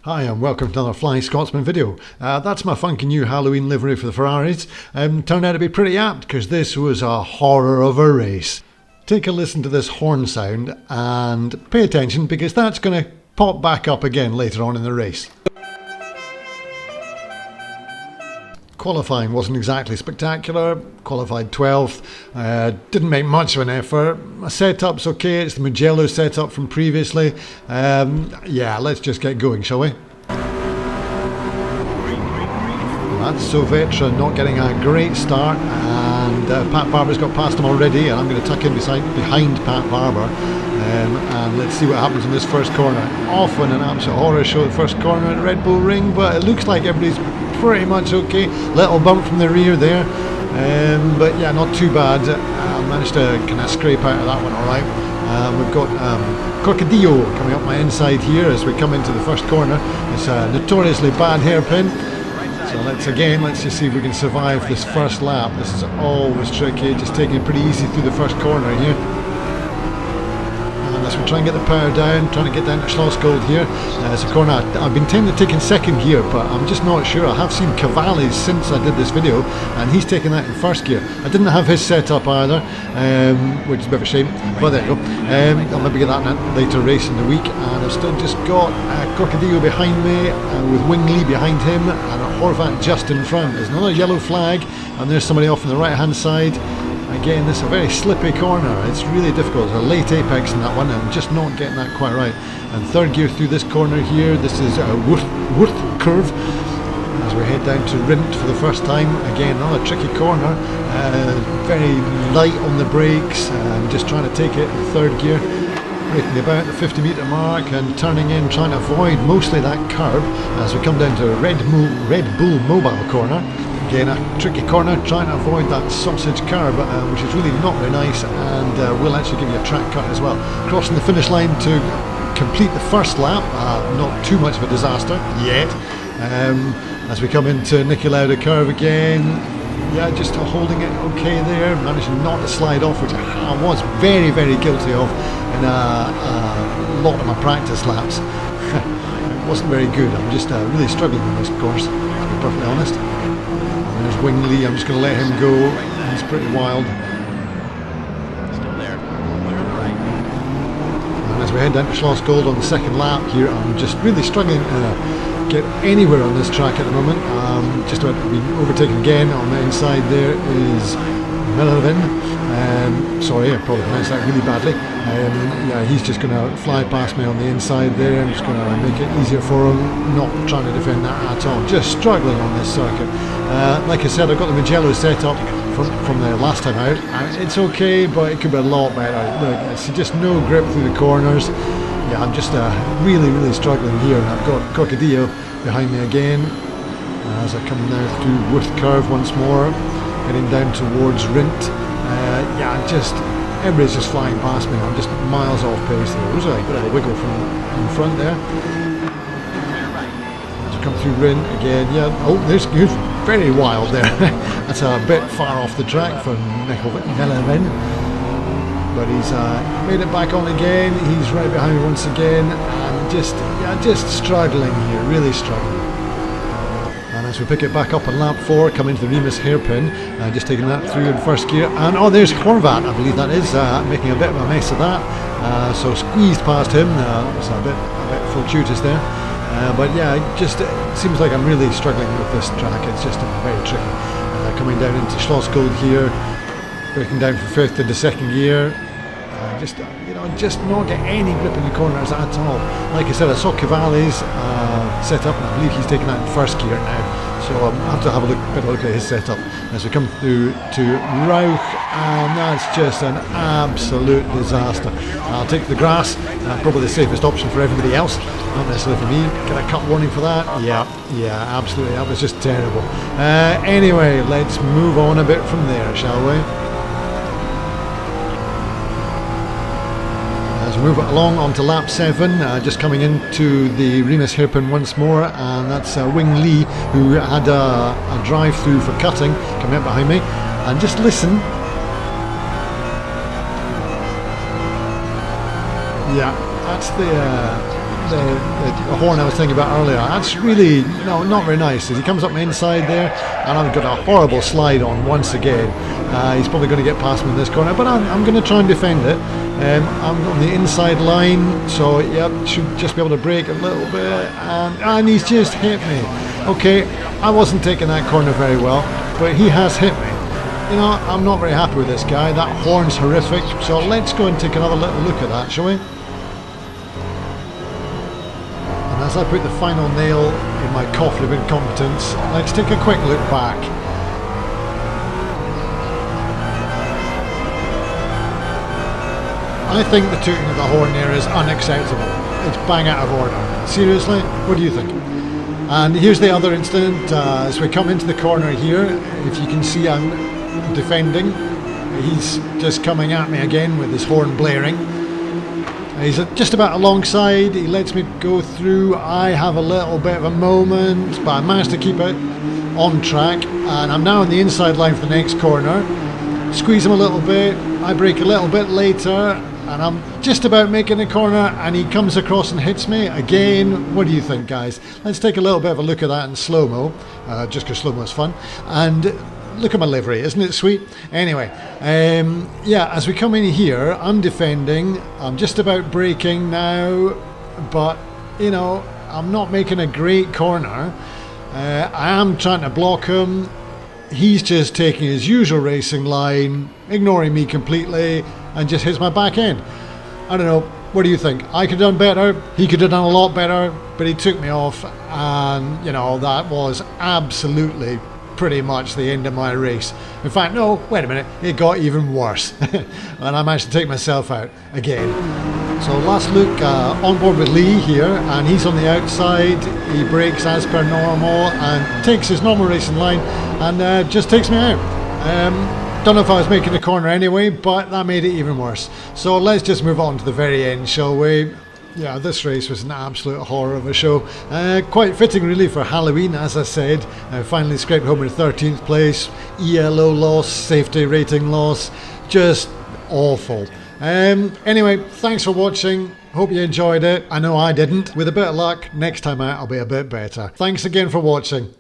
Hi and welcome to another Flying Scotsman video. That's my funky new Halloween livery for the Ferraris. Turned out to be pretty apt because this was a horror of a race. Take a listen to this horn sound and pay attention because that's going to pop back up again later on in the race. Qualifying wasn't exactly spectacular, qualified 12th, didn't make much of an effort. My setup's okay, it's the Mugello setup from previously. Yeah, let's just get going, shall we? That's Sovetra not getting a great start, and Pat Barber's got past him already, and I'm going to tuck in behind Pat Barber. And let's see what happens in this first corner. Often an absolute horror show at first corner at Red Bull Ring, but it looks like everybody's pretty much okay. Little bump from the rear there, but yeah, not too bad. Managed to kind of scrape out of that one alright. We've got Crocodillo coming up my inside here as we come into the first corner. It's a notoriously bad hairpin. So let's just see if we can survive this first lap. This is always tricky, just taking it pretty easy through the first corner here. As we try and get the power down, trying to get down to Schlossgold here. It's a corner I've been tempted to take in second gear, but I'm just not sure. I have seen Cavalli's since I did this video, and he's taken that in first gear. I didn't have his setup either, which is a bit of a shame, but there you go. I'll maybe get that in a later race in the week, and I've still just got Crocodillo behind me, with Wing Lee behind him, and a Horvat just in front. There's another yellow flag, and there's somebody off on the right hand side. Again, this is a very slippy corner. It's really difficult. There's a late apex in that one. I'm just not getting that quite right. And third gear through this corner here. This is a Worth curve as we head down to Rint for the first time. Again, another tricky corner. Very light on the brakes. Just trying to take it in third gear. Braking about the 50 metre mark and turning in, trying to avoid mostly that curb as we come down to Red Bull Mobile corner. Again, a tricky corner, trying to avoid that sausage curb, which is really not very nice, and will actually give you a track cut as well. Crossing the finish line to complete the first lap, not too much of a disaster yet. As we come into Niki Lauda curve again, yeah, just holding it okay there, managing not to slide off, which I was very, very guilty of in a lot of my practice laps. It wasn't very good. I'm just really struggling in this course, to be perfectly honest. There's Wing Lee, I'm just going to let him go. He's pretty wild. Still there. Clear on the right. And as we head down to Schlossgold on the second lap here, I'm just really struggling to get anywhere on this track at the moment. Just about to be overtaken again. On the inside there is Melvin. Sorry, I probably pronounced that really badly. Yeah, he's just going to fly past me on the inside there. I'm just going to make it easier for him, not trying to defend that at all. Just struggling on this circuit. Like I said, I've got the Mugello set up from the last time out. It's okay, but it could be a lot better. Look, it's just no grip through the corners. Yeah, I'm just really, really struggling here. I've got Crocodillo behind me again as I come now through Worth curve once more, heading down towards Rint. Yeah, everybody's just flying past me. I'm just miles off pace there. There's a bit of a wiggle from in front there. As we come through Rint again, yeah. Oh, there's good. Very wild there. That's a bit far off the track for Melvin. But he's made it back on again. He's right behind me once again, and just struggling here, really struggling. And as we pick it back up on lap 4, come into the Remus hairpin, just taking that through in first gear. And oh, there's Horvat, I believe that is, making a bit of a mess of that. So squeezed past him. That was a bit fortuitous there. But yeah, it seems like I'm really struggling with this track. It's just very tricky. Coming down into Schlossgold here, breaking down from 5th into 2nd gear. Just not get any grip in the corners at all. Like I said, I saw Cavalli's set up, and I believe he's taking that in first gear now. So I have to have a bit of a look at his setup as we come through to Rauch, and that's just an absolute disaster. I'll take the grass, probably the safest option for everybody else, not necessarily for me. Get a cut warning for that? Yeah, absolutely. That was just terrible. Anyway, let's move on a bit from there, shall we? As we move along onto lap 7, just coming into the Remus hairpin once more, and that's Wing Lee, who had a drive-through for cutting, coming up behind me. And just listen. Yeah, that's the the horn I was thinking about earlier. That's really not very nice. As he comes up my inside there, and I've got a horrible slide on once again. He's probably going to get past me in this corner, but I'm going to try and defend it. I'm on the inside line, so yep, should just be able to brake a little bit, and he's just hit me. Okay, I wasn't taking that corner very well, but he has hit me. I'm not very happy with this guy. That horn's horrific, so let's go and take another little look at that, shall we? And as I put the final nail in my coffin of incompetence, let's take a quick look back. I think the tooting of the horn there is unacceptable. It's bang out of order. Seriously? What do you think? And here's the other incident. As we come into the corner here, if you can see, I'm defending. He's just coming at me again with his horn blaring. He's just about alongside. He lets me go through. I have a little bit of a moment, but I managed to keep it on track, and I'm now on the inside line for the next corner. Squeeze him a little bit. I brake a little bit later, and I'm just about making the corner, and he comes across and hits me again. What do you think, guys? Let's take a little bit of a look at that in slow-mo, just because slow-mo is fun. And look at my livery, isn't it sweet? Anyway, yeah, as we come in here, I'm defending. I'm just about braking now, but, I'm not making a great corner. I am trying to block him. He's just taking his usual racing line, ignoring me completely, and just hits my back end. I don't know, what do you think? I could have done better, he could have done a lot better, but he took me off, and that was absolutely pretty much the end of my race. In fact, no, wait a minute, it got even worse. And I managed to take myself out again. So last look, on board with Lee here, and he's on the outside. He brakes as per normal and takes his normal racing line and just takes me out. Don't know if I was making a corner anyway, but that made it even worse. So let's just move on to the very end, shall we? Yeah, this race was an absolute horror of a show. Quite fitting really for Halloween, as I said. Finally scraped home in 13th place. ELO loss, safety rating loss. Just awful. Anyway, thanks for watching. Hope you enjoyed it. I know I didn't. With a bit of luck, next time out I'll be a bit better. Thanks again for watching.